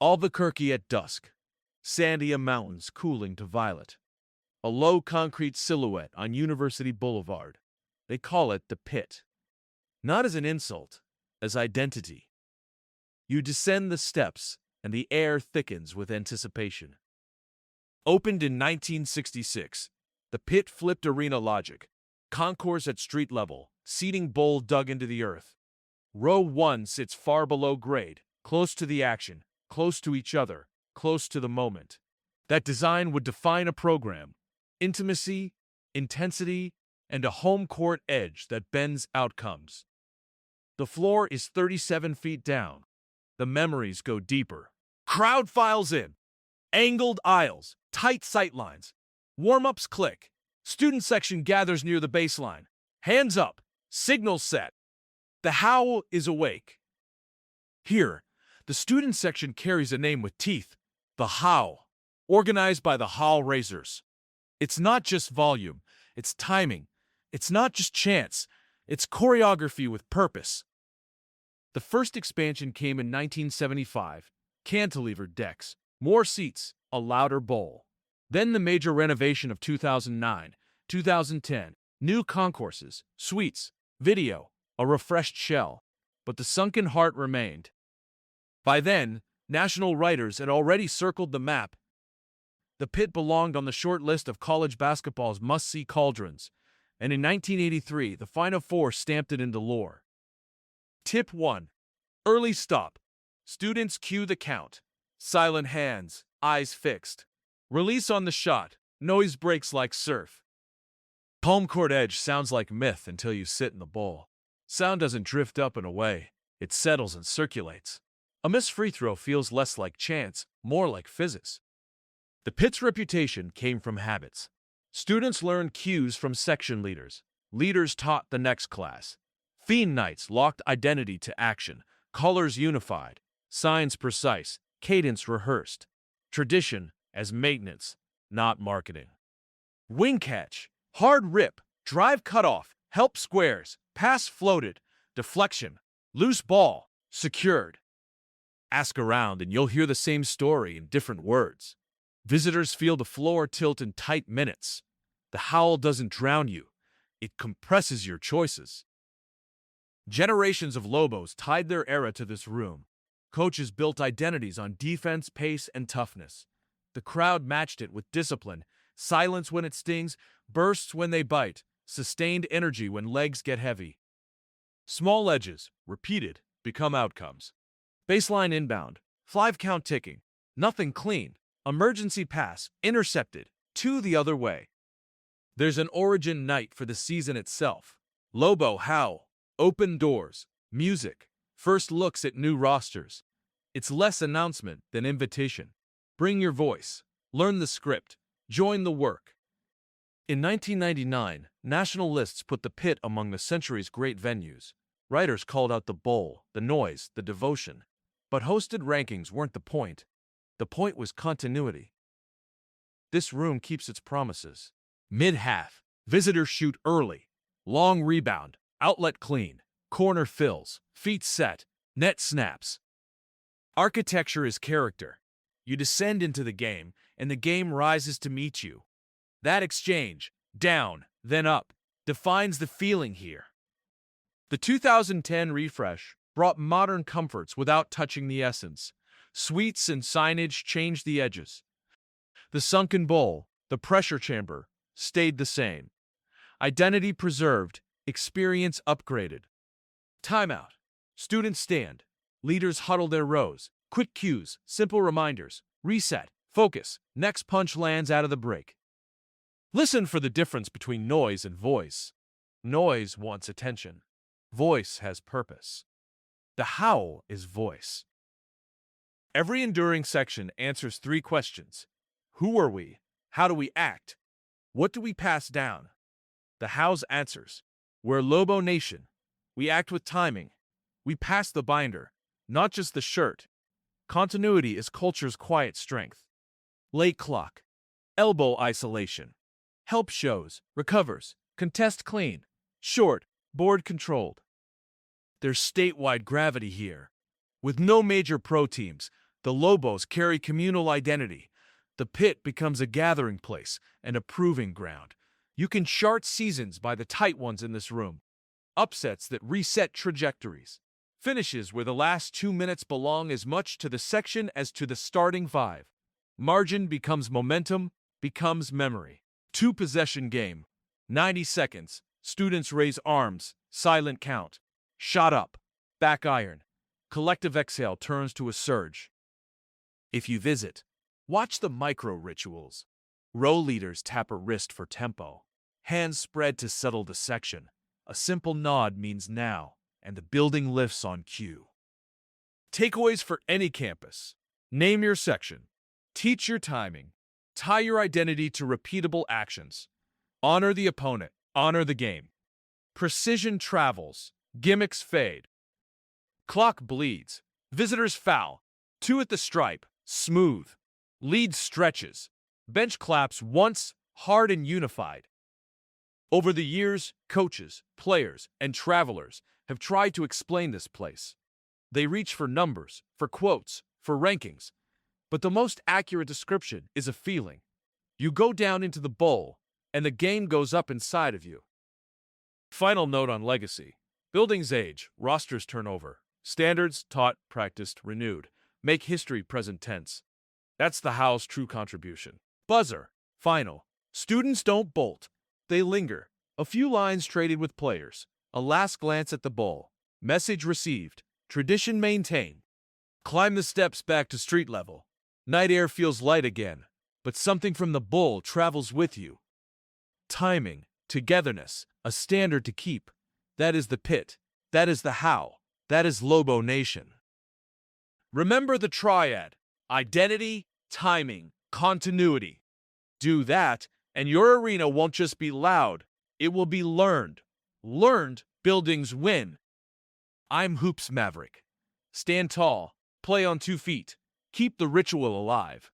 Albuquerque at dusk. Sandia Mountains cooling to violet. A low concrete silhouette on University Boulevard. They call it the Pit. Not as an insult, as identity. You descend the steps, and the air thickens with anticipation. Opened in 1966, the Pit flipped arena logic. Concourse at street level, seating bowl dug into the earth. Row 1 sits far below grade, close to the action, close to each other, close to the moment. That design would define a program. Intimacy, intensity, and a home court edge that bends outcomes. The floor is 37 feet down. The memories go deeper. Crowd files in. Angled aisles, tight sightlines. Warm-ups click. Student section gathers near the baseline. Hands up. Signal set. The Howl is awake. Here, the student section carries a name with teeth. The Howl. Organized by the Howl Raisers. It's not just volume. It's timing. It's not just chance. It's choreography with purpose. The first expansion came in 1975. Cantilever decks. More seats. A louder bowl. Then the major renovation of 2009, 2010. New concourses, suites, video, a refreshed shell. But the sunken heart remained. By then, national writers had already circled the map. The Pit belonged on the short list of college basketball's must-see cauldrons, and in 1983, the Final Four stamped it into lore. Tip 1. Early stop. Students cue the count. Silent hands, eyes fixed. Release on the shot. Noise breaks like surf. Home court edge sounds like myth until you sit in the bowl. Sound doesn't drift up and away. It settles and circulates. A missed free throw feels less like chance, more like physics. The Pit's reputation came from habits. Students learned cues from section leaders. Leaders taught the next class. Theme nights locked identity to action. Colors unified. Signs precise. Cadence rehearsed. Tradition as maintenance, not marketing. Wing catch. Hard rip. Drive cutoff. Help squares. Pass floated. Deflection. Loose ball. Secured. Ask around and you'll hear the same story in different words. Visitors feel the floor tilt in tight minutes. The Howl doesn't drown you. It compresses your choices. Generations of Lobos tied their era to this room. Coaches built identities on defense, pace, and toughness. The crowd matched it with discipline, silence when it stings, bursts when they bite, sustained energy when legs get heavy. Small edges, repeated, become outcomes. Baseline inbound, 5-count ticking, nothing clean, emergency pass, intercepted, 2 the other way. There's an origin night for the season itself. Lobo Howl, open doors, music, first looks at new rosters. It's less announcement than invitation. Bring your voice, learn the script, join the work. In 1999, national lists put the Pit among the century's great venues. Writers called out the bowl, the noise, the devotion. But hosted rankings weren't the point. The point was continuity. This room keeps its promises. Mid-half, visitors shoot early. Long rebound, outlet clean, corner fills, feet set, net snaps. Architecture is character. You descend into the game, and the game rises to meet you. That exchange, down, then up, defines the feeling here. The 2010 refresh brought modern comforts without touching the essence. Suites and signage changed the edges. The sunken bowl, the pressure chamber, stayed the same. Identity preserved, experience upgraded. Timeout. Students stand. Leaders huddle their rows. Quick cues, simple reminders. Reset, focus, next punch lands out of the break. Listen for the difference between noise and voice. Noise wants attention. Voice has purpose. The Howl is voice. Every enduring section answers 3 questions. Who are we? How do we act? What do we pass down? The Howl's answers. We're Lobo Nation. We act with timing. We pass the binder, not just the shirt. Continuity is culture's quiet strength. Late clock. Elbow isolation. Help shows, recovers, contest clean. Short, board controlled. There's statewide gravity here. With no major pro teams, The Lobos carry communal identity. The pit becomes a gathering place and a proving ground. You can chart seasons by the tight ones in this room. Upsets that reset trajectories. Finishes where the last 2 minutes belong as much to the section as to the starting 5. Margin becomes momentum, becomes memory. 2-possession game. 90 seconds. Students raise arms. Silent count. Shot up. Back iron. Collective exhale turns to a surge. If you visit, watch the micro rituals. Row leaders tap a wrist for tempo. Hands spread to settle the section. A simple nod means now, and the building lifts on cue. Takeaways for any campus. Name your section. Teach your timing. Tie your identity to repeatable actions. Honor the opponent. Honor the game. Precision travels. Gimmicks fade. Clock bleeds. Visitors foul. 2 at the stripe. Smooth. Lead stretches. Bench claps once, hard and unified. Over the years, coaches, players, and travelers have tried to explain this place. They reach for numbers, for quotes, for rankings. But the most accurate description is a feeling. You go down into the bowl, and the game goes up inside of you. Final note on legacy. Buildings age, rosters turn over. Standards taught, practiced, renewed. Make history present tense. That's the Howl's true contribution. Buzzer. Final. Students don't bolt. They linger. A few lines traded with players. A last glance at the bowl. Message received. Tradition maintained. Climb the steps back to street level. Night air feels light again, but something from the bowl travels with you. Timing, togetherness, a standard to keep. That is the pit. That is the Howl. That is Lobo Nation. Remember the triad. Identity, timing, continuity. Do that, and your arena won't just be loud. It will be learned. Learned buildings win. I'm Hoops Maverick. Stand tall. Play on 2 feet. Keep the ritual alive.